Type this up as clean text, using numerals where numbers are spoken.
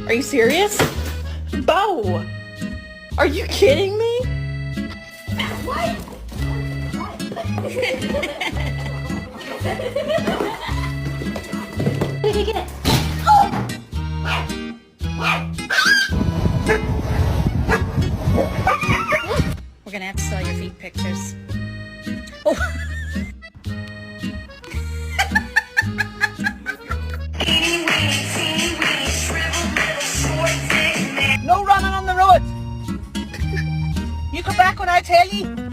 Are you serious? Bo! Are you kidding me? What? Did you get it? We're gonna have to sell your feet pictures. Oh. No running on the road. You come back when I tell you.